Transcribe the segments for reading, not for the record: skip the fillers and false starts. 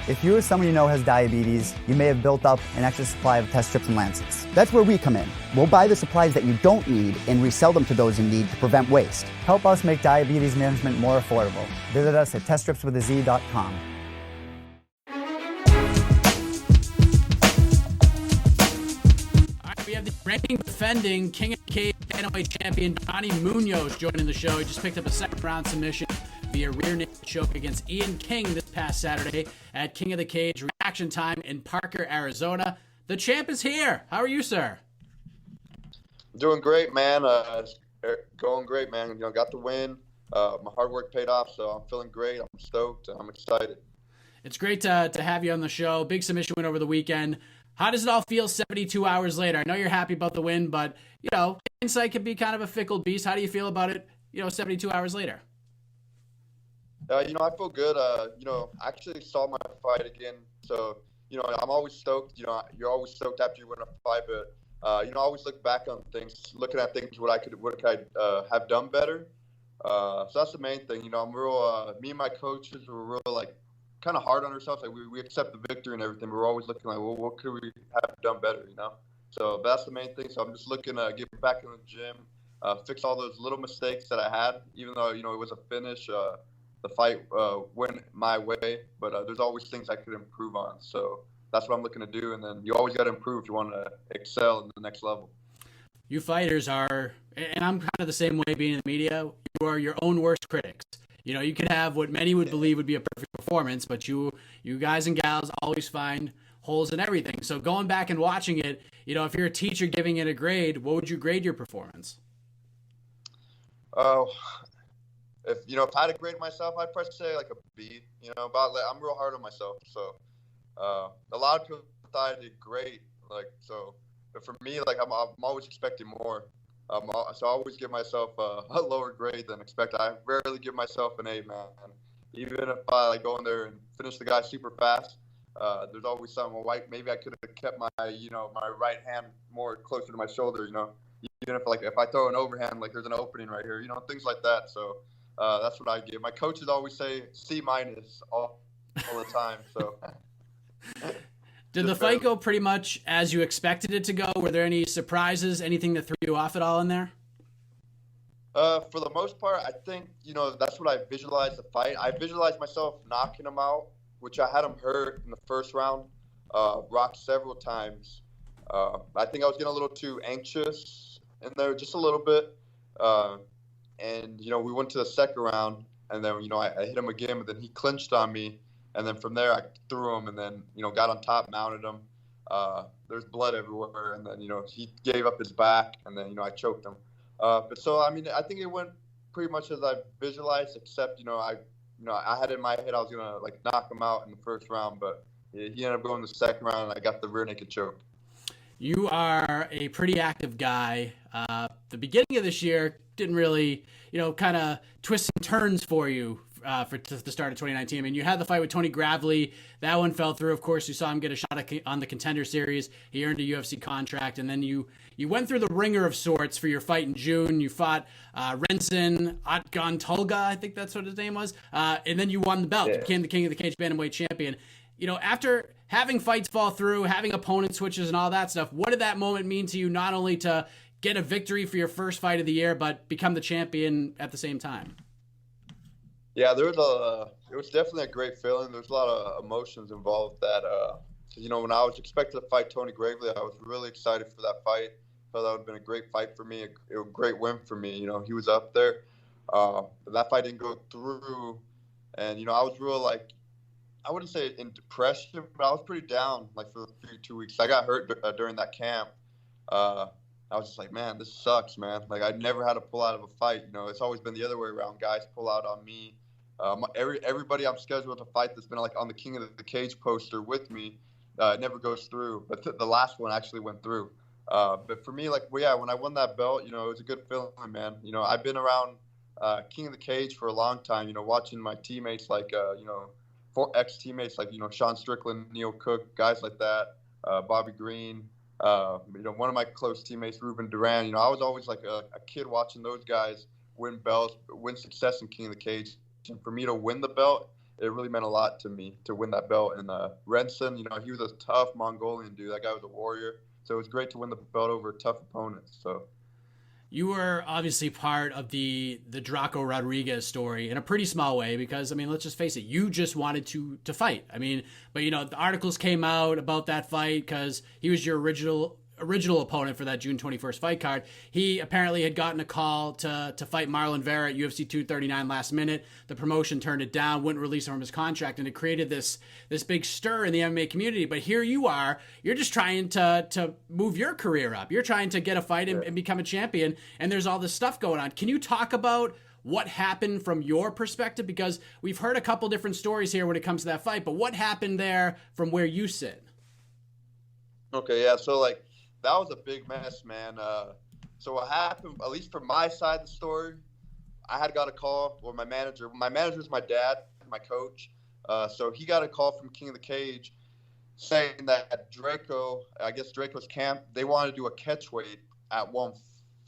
If you or someone you know has diabetes, you may have built up an extra supply of test strips and lancets. That's where we come in. We'll buy the supplies that you don't need and resell them to those in need to prevent waste. Help us make diabetes management more affordable. Visit us at teststripswithaz.com. We have the reigning defending King of the Cage bantamweight champion Johnny Munoz joining the show. He just picked up a second round submission via rear naked choke against Ian King this past Saturday at King of the Cage Reaction Time in Parker, Arizona. The champ is here. How are you, sir? Doing great, man. Going great, man. Got the win. My hard work paid off, so I'm feeling great. I'm stoked. I'm excited. It's great to have you on the show. Big submission win over the weekend. How does it all feel 72 hours later? I know you're happy about the win, but, hindsight can be kind of a fickle beast. How do you feel about it, 72 hours later? I feel good. I actually saw my fight again. So, I'm always stoked. You're always stoked after you win a fight, but, I always look back on things, looking at things, what could I have done better. So that's the main thing. I'm real, me and my coaches were real, kind of hard on ourselves. Like we accept the victory and everything. We're always looking well, what could we have done better, So that's the main thing. So I'm just looking to get back in the gym, fix all those little mistakes that I had, even though, it was a finish. The fight went my way, but there's always things I could improve on. So that's what I'm looking to do. And then you always got to improve if you want to excel in the next level. You fighters are, and I'm kind of the same way being in the media, you are your own worst critics. You could have what many would believe would be a perfect performance, but you guys and gals always find holes in everything. So going back and watching it, if you're a teacher giving it a grade, what would you grade your performance? If I had to grade myself, I'd probably say a B. I'm real hard on myself. So a lot of people thought I did great. But for me, I'm always expecting more. So I always give myself a lower grade than expected. I rarely give myself an A, man. Even if I go in there and finish the guy super fast, there's always something. Maybe I could have kept my my right hand more closer to my shoulder. Even if I throw an overhand, there's an opening right here. Things like that. So that's what I give. My coaches always say C- all the time. So. Did the fight go pretty much as you expected it to go? Were there any surprises, anything that threw you off at all in there? For the most part, I think, that's what I visualized the fight. I visualized myself knocking him out, which I had him hurt in the first round, rocked several times. I think I was getting a little too anxious in there, just a little bit. And we went to the second round, and then, I hit him again, but then he clinched on me. And then from there, I threw him and then, got on top, mounted him. There's blood everywhere. And then, he gave up his back and then, I choked him. I think it went pretty much as I visualized, except, I had in my head I was going to, knock him out in the first round. But he ended up going the second round and I got the rear naked choke. You are a pretty active guy. The beginning of this year didn't really, kind of twist and turns for you. For the start of 2019. You had the fight with Tony Gravely. That one fell through. Of course, you saw him get a shot on the Contender Series. He earned a UFC contract. And then you went through the ringer of sorts for your fight in June. You fought Renson Otgontolga, I think that's what his name was. And then you won the belt. You became the King of the Cage bantamweight champion. After having fights fall through, having opponent switches and all that stuff, what did that moment mean to you, not only to get a victory for your first fight of the year, but become the champion at the same time? Yeah, it was definitely a great feeling. There's a lot of emotions involved with that. When I was expected to fight Tony Gravely, I was really excited for that fight. Thought that would have been a great fight for me, a great win for me. He was up there. That fight didn't go through. And, I was real, I wouldn't say in depression, but I was pretty down, for the 2 weeks. I got hurt during that camp. I was just like, man, this sucks, man. I never had to pull out of a fight. It's always been the other way around. Guys pull out on me. Everybody I'm scheduled to fight that's been on the King of the Cage poster with me, it never goes through. But the last one actually went through. But for me, when I won that belt, it was a good feeling, man. I've been around King of the Cage for a long time. Watching my teammates ex-teammates Sean Strickland, Neil Cook, guys like that, Bobby Green. One of my close teammates, Ruben Duran. I was always a kid watching those guys win belts, win success in King of the Cage. And for me to win the belt, it really meant a lot to me to win that belt. And Renson, you know, he was a tough Mongolian dude. That guy was a warrior. So it was great to win the belt over tough opponents. So you were obviously part of the Drako Rodriguez story in a pretty small way because, I mean, let's just face it, you just wanted to fight. I mean, but, you know, the articles came out about that fight because he was your original opponent for that June 21st fight card. He apparently had gotten a call to fight Marlon Vera at UFC 239 last minute. The promotion turned it down, wouldn't release him from his contract, and it created this big stir in the MMA community. But here you are, you're just trying to move your career up. You're trying to get a fight and become a champion, and there's all this stuff going on. Can you talk about what happened from your perspective? Because we've heard a couple different stories here when it comes to that fight, but what happened there from where you sit? Okay, yeah, so like, that was a big mess, man. So what happened, at least from my side of the story, I had got a call, or my manager is my dad, my coach. So he got a call from King of the Cage saying that Draco's camp, they wanted to do a catch weight at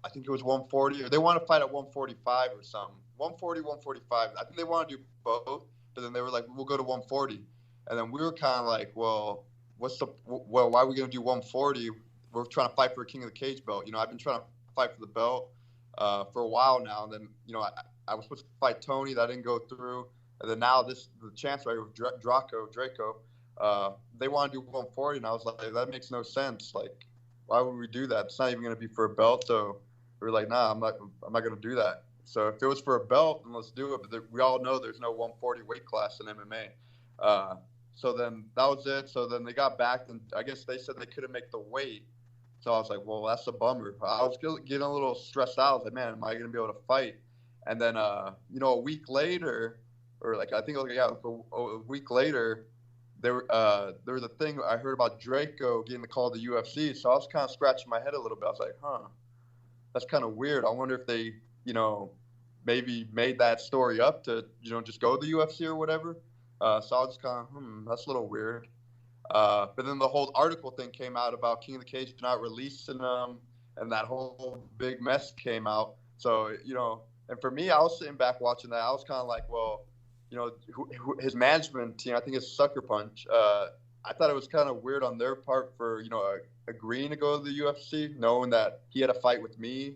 I think it was 140, or they want to fight at 145 or something. 140, 145. I think they want to do both, but then they were like, we'll go to 140. And then we were kind of like, well, why are we going to do 140? We're trying to fight for a King of the Cage belt. You know, I've been trying to fight for the belt for a while now. And then, you know, I was supposed to fight Tony. That didn't go through. And then now the chance right with Drako, they want to do 140. And I was like, that makes no sense. Like, why would we do that? It's not even going to be for a belt. So we were like, nah, I'm not going to do that. So if it was for a belt, then let's do it. But we all know there's no 140 weight class in MMA. So then that was it. So then they got back, and I guess they said they couldn't make the weight. So I was like, well, that's a bummer. I was getting a little stressed out. I was like, man, am I going to be able to fight? And then, you know, a week later, or like, I think, a week later, there was a thing I heard about Drako getting the call to the UFC. So I was kind of scratching my head a little bit. I was like, that's kind of weird. I wonder if they, you know, maybe made that story up to, you know, just go to the UFC or whatever. So I was just kind of, that's a little weird. But then the whole article thing came out about King of the Cage not releasing them, and that whole big mess came out. So, you know, and for me, I was sitting back watching that. I was kind of like, well, you know, his management team, I think it's Sucker Punch. I thought it was kind of weird on their part for, you know, agreeing to go to the UFC, knowing that he had a fight with me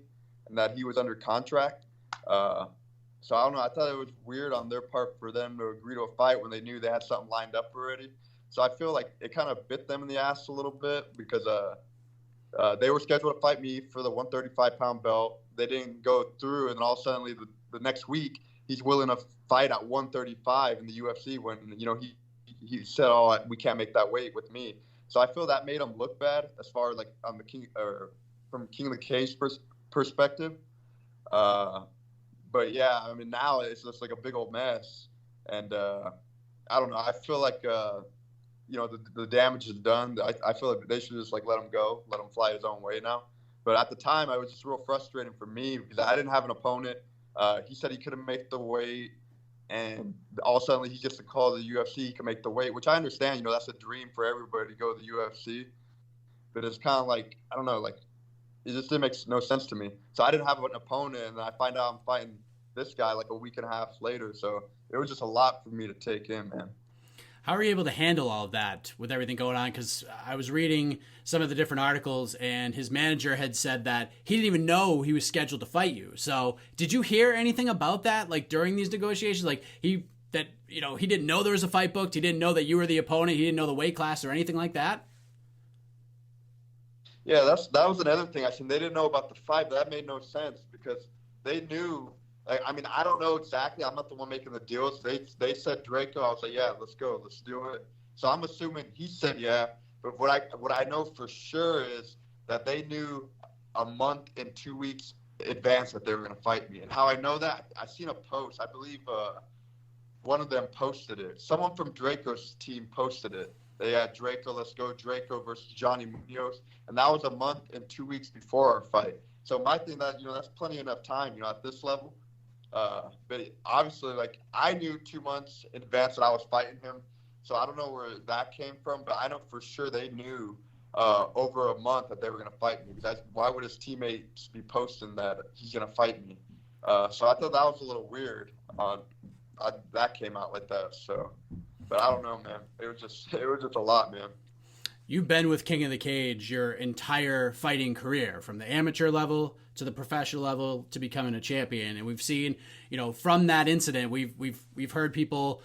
and that he was under contract. So I don't know. I thought it was weird on their part for them to agree to a fight when they knew they had something lined up already. So I feel like it kind of bit them in the ass a little bit because they were scheduled to fight me for the 135-pound belt. They didn't go through, and all of a sudden the next week he's willing to fight at 135 in the UFC when, you know, he said, oh, we can't make that weight with me. So I feel that made him look bad as far as like on the from King of the Cage perspective. But yeah, I mean, now it's just like a big old mess. And I don't know. I feel like, you know, the damage is done. I feel like they should just like let him go, let him fly his own way now. But at the time, I was just real frustrating for me because I didn't have an opponent. He said he couldn't make the weight. And all of a sudden, he gets a call to the UFC. He can make the weight, which I understand. You know, that's a dream for everybody to go to the UFC. But it's kind of like, I don't know, like, it just didn't make no sense to me. So I didn't have an opponent, and I find out I'm fighting this guy like a week and a half later. So it was just a lot for me to take in, man. How are you able to handle all of that with everything going on? Because I was reading some of the different articles, and his manager had said that he didn't even know he was scheduled to fight you. So did you hear anything about that, like during these negotiations? Like he didn't know there was a fight booked. He didn't know that you were the opponent. He didn't know the weight class or anything like that. Yeah, that was another thing. I said they didn't know about the fight, but that made no sense because they knew. I mean, I don't know exactly. I'm not the one making the deals. They said Drako. I was like, yeah, let's go, let's do it. So I'm assuming he said yeah. But what I know for sure is that they knew a month and 2 weeks advance that they were going to fight me. And how I know that, I seen a post. I believe one of them posted it. Someone from Drako's team posted it. They had Drako, let's go, Drako versus Johnny Munoz. And that was a month and 2 weeks before our fight. So my thing that, you know, that's plenty enough time, you know, at this level. But obviously, like, I knew 2 months in advance that I was fighting him. So I don't know where that came from, but I know for sure they knew over a month that they were going to fight me. Because why would his teammates be posting that he's going to fight me? So I thought that was a little weird on, that came out like that. So, but I don't know, man. It was just a lot, man. You've been with King of the Cage your entire fighting career, from the amateur level to the professional level to becoming a champion. And we've seen, from that incident, we've heard people,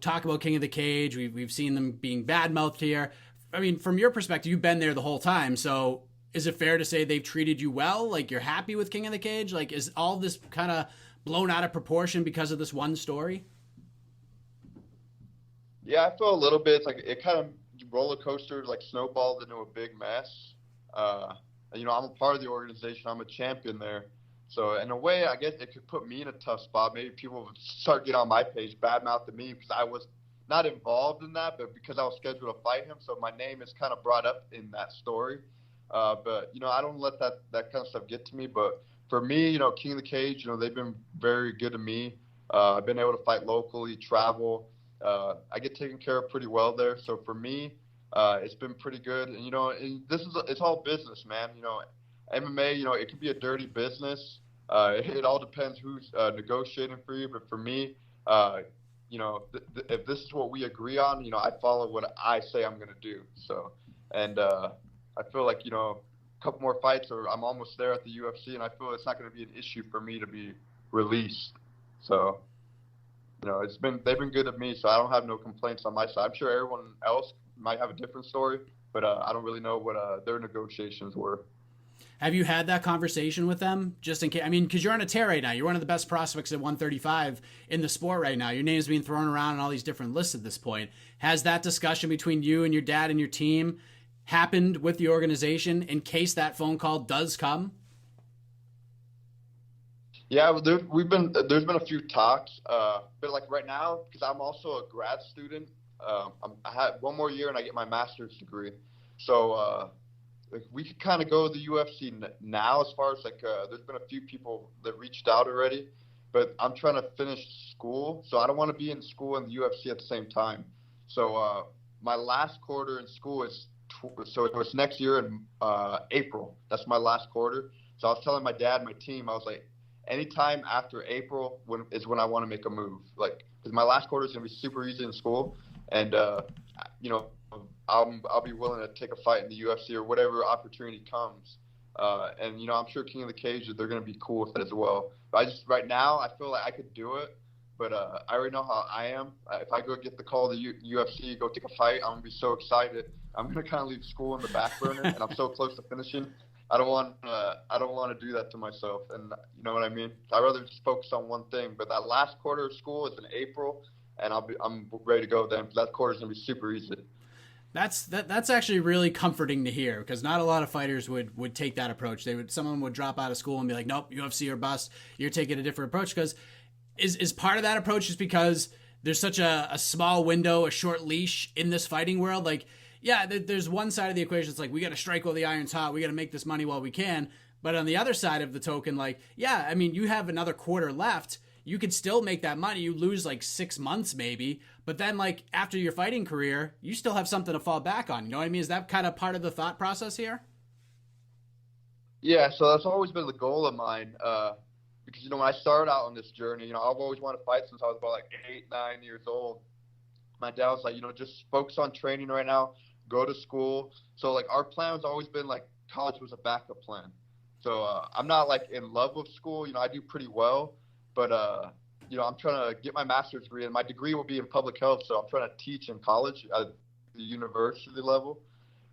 talk about King of the Cage. We've seen them being bad-mouthed here. I mean, from your perspective, you've been there the whole time. So is it fair to say they've treated you well? Like, you're happy with King of the Cage? Like, is all this kind of blown out of proportion because of this one story? Yeah, I feel a little bit. It's like it kind of roller coaster, like snowballed into a big mess. I'm a part of the organization. I'm a champion there. So in a way, I guess it could put me in a tough spot. Maybe people would start getting on my page, badmouthing me because I was not involved in that, but because I was scheduled to fight him. So my name is kind of brought up in that story. But I don't let that kind of stuff get to me. But for me, King of the Cage, they've been very good to me. I've been able to fight locally, travel. I get taken care of pretty well there. So for me, it's been pretty good. And, it's all business, man. MMA, it can be a dirty business. It all depends who's negotiating for you. But for me, if this is what we agree on, I follow what I say I'm going to do. So, and I feel like, a couple more fights or I'm almost there at the UFC, and I feel it's not going to be an issue for me to be released. So, they've been good to me, so I don't have no complaints on my side. I'm sure everyone else might have a different story, but I don't really know what their negotiations were. Have you had that conversation with them, just in case? I mean, because you're on a tear right now. You're one of the best prospects at 135 in the sport right now. Your name's being thrown around on all these different lists at this point. Has that discussion between you and your dad and your team happened with the organization in case that phone call does come? Yeah, there's been a few talks, but like right now, because I'm also a grad student, I have one more year and I get my master's degree. So we could kind of go to the UFC now, as far as there's been a few people that reached out already, but I'm trying to finish school, so I don't want to be in school and the UFC at the same time. So my last quarter in school is so it's next year in April. That's my last quarter. So I was telling my dad, my team, I was like, anytime after April is when I want to make a move. Like, because my last quarter is gonna be super easy in school, and I'll be willing to take a fight in the UFC or whatever opportunity comes. And I'm sure King of the Cage, they're gonna be cool with it as well. But right now I feel like I could do it, but I already know how I am. If I go get the call to the UFC, go take a fight, I'm gonna be so excited. I'm gonna kind of leave school in the back burner, and I'm so close to finishing. I don't want to do that to myself, and you know what I mean. I'd rather just focus on one thing. But that last quarter of school is in April, and I'm ready to go then. That quarter is gonna be super easy. That's actually really comforting to hear, because not a lot of fighters would take that approach. Someone would drop out of school and be like, nope, UFC or bust. You're taking a different approach. Because is part of that approach just because there's such a small window, a short leash in this fighting world? Like, yeah, there's one side of the equation. It's like, we got to strike while the iron's hot. We got to make this money while we can. But on the other side of the token, like, yeah, I mean, you have another quarter left. You could still make that money. You lose like 6 months maybe. But then, like, after your fighting career, you still have something to fall back on. You know what I mean? Is that kind of part of the thought process here? Yeah, so that's always been the goal of mine. Because, when I started out on this journey, I've always wanted to fight since I was about like 8, 9 years old. My dad was like, just focus on training right now. Go to school. So like our plan has always been like college was a backup plan. So I'm not like in love with school. I do pretty well, but I'm trying to get my master's degree, and my degree will be in public health. So I'm trying to teach in college at the university level.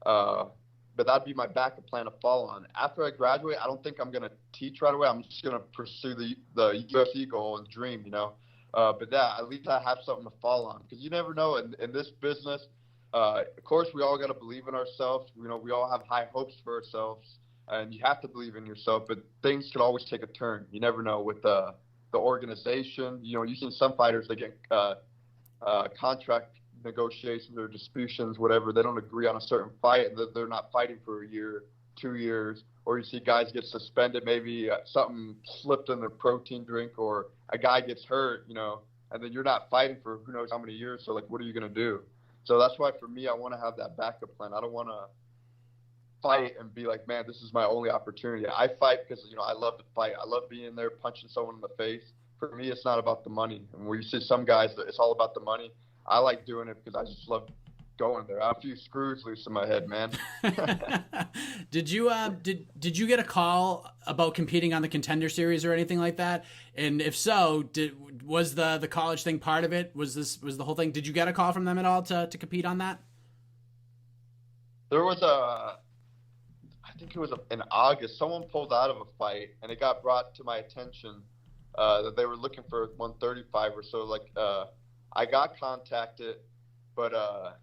But that'd be my backup plan to follow on. After I graduate, I don't think I'm gonna teach right away. I'm just gonna pursue the UFC goal and dream, But yeah, at least I have something to fall on, because you never know in this business. Of course, we all got to believe in ourselves. We all have high hopes for ourselves, and you have to believe in yourself. But things could always take a turn. You never know with the organization. You've seen some fighters, they get contract negotiations or disputes, whatever. They don't agree on a certain fight, and they're not fighting for a year, 2 years. Or you see guys get suspended, maybe something slipped in their protein drink, or a guy gets hurt, and then you're not fighting for who knows how many years. So, like, what are you going to do? So that's why, for me, I want to have that backup plan. I don't want to fight and be like, man, this is my only opportunity. I fight because, I love to fight. I love being there, punching someone in the face. for me, it's not about the money. And where you see some guys, it's all about the money. I like doing it because I just love going there. I have a few screws loose in my head, man. Did you get a call about competing on the Contender Series or anything like that? And if so, was the college thing part of it? Was the whole thing? Did you get a call from them at all to compete on that? There was I think it was in August. Someone pulled out of a fight, and it got brought to my attention that they were looking for 135 or so. Like, I got contacted, but I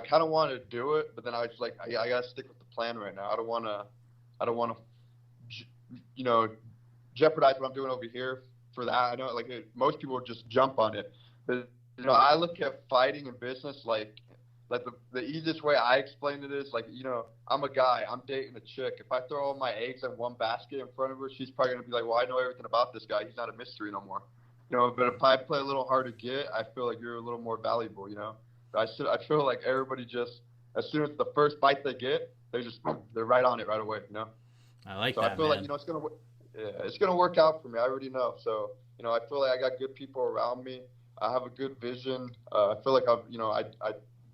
kind of wanted to do it, but then I was like, I gotta stick with the plan right now. I don't want to, jeopardize what I'm doing over here for that. I know, like, most people would just jump on it, but I look at fighting and business like the easiest way I explain it is like, I'm a guy, I'm dating a chick. If I throw all my eggs in one basket in front of her, she's probably gonna be like, well, I know everything about this guy. He's not a mystery no more. But if I play a little hard to get, I feel like you're a little more valuable. I feel like everybody just, as soon as the first bite they get, they're right on it right away. I like so that. I feel man. like it's gonna work out for me. I already know. So I feel like I got good people around me. I have a good vision. I feel like I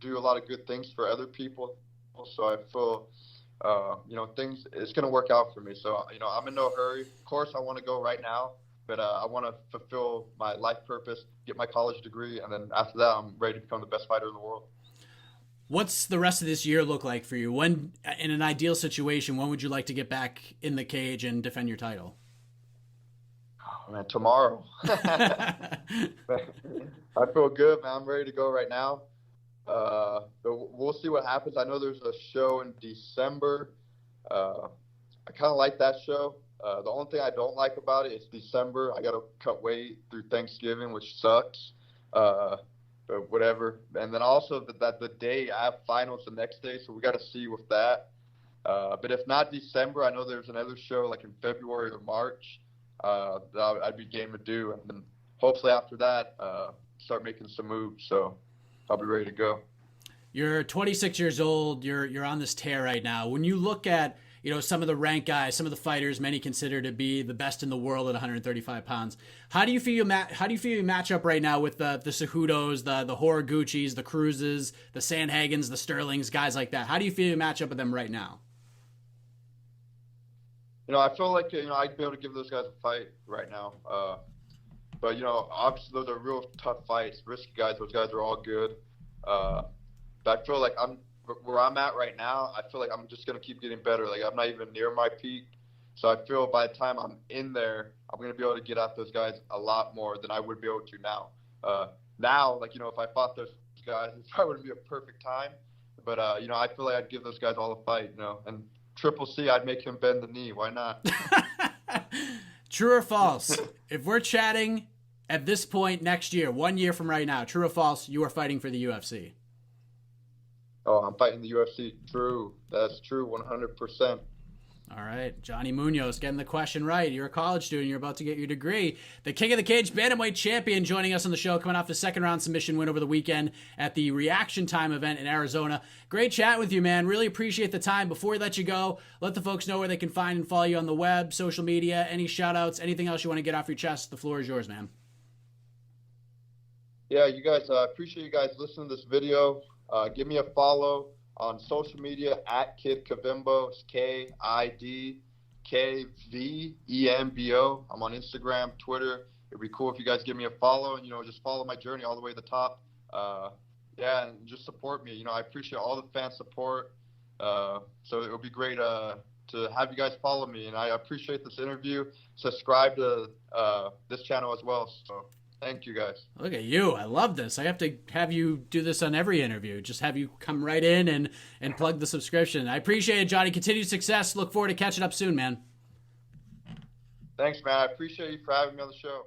do a lot of good things for other people. So I feel it's gonna work out for me. So I'm in no hurry. Of course, I want to go right now. But I want to fulfill my life purpose, get my college degree, and then after that, I'm ready to become the best fighter in the world. What's the rest of this year look like for you? When, in an ideal situation, when would you like to get back in the cage and defend your title? Oh, man, tomorrow. I feel good, man. I'm ready to go right now. But we'll see what happens. I know there's a show in December. I kind of like that show. The only thing I don't like about it is December. I got to cut weight through Thanksgiving, which sucks. But whatever. And then also that the day I have finals the next day, so we got to see with that. But if not December, I know there's another show like in February or March that I'd be game to do. And then hopefully after that, start making some moves. So I'll be ready to go. You're 26 years old. You're on this tear right now. When you look at some of the ranked guys, some of the fighters many consider to be the best in the world at 135 pounds. How do you feel you match up right now with the Cejudos, the Horiguchis, the Cruzes, the Sandhagens, the Sterlings, guys like that? How do you feel you match up with them right now? I feel like I'd be able to give those guys a fight right now. But obviously those are real tough fights, risky guys. Those guys are all good. But I feel like where I'm at right now, I feel like I'm just going to keep getting better. Like, I'm not even near my peak. So I feel by the time I'm in there, I'm going to be able to get at those guys a lot more than I would be able to now. Now, if I fought those guys, it probably wouldn't be a perfect time. But, I feel like I'd give those guys all a fight, And Triple C, I'd make him bend the knee. Why not? True or false? If we're chatting at this point next year, 1 year from right now, true or false, you are fighting for the UFC? Oh, I'm fighting the UFC. True. That's true, 100%. All right. Johnny Munoz getting the question right. You're a college student. You're about to get your degree. The King of the Cage bantamweight champion joining us on the show, coming off the second round submission win over the weekend at the Reaction Time event in Arizona. Great chat with you, man. Really appreciate the time. Before we let you go, let the folks know where they can find and follow you on the web, social media, any shout outs, anything else you want to get off your chest. The floor is yours, man. Yeah, you guys, appreciate you guys listening to this video. Give me a follow on social media at Kid Kavimbo. It's KIDKVEMBO. I'm on Instagram, Twitter. It'd be cool if you guys give me a follow and, just follow my journey all the way to the top. And just support me. I appreciate all the fan support. So it would be great to have you guys follow me. And I appreciate this interview. Subscribe to this channel as well. So thank you, guys. Look at you. I love this. I have to have you do this on every interview. Just have you come right in and plug the subscription. I appreciate it, Johnny. Continued success. Look forward to catching up soon, man. Thanks, man. I appreciate you for having me on the show.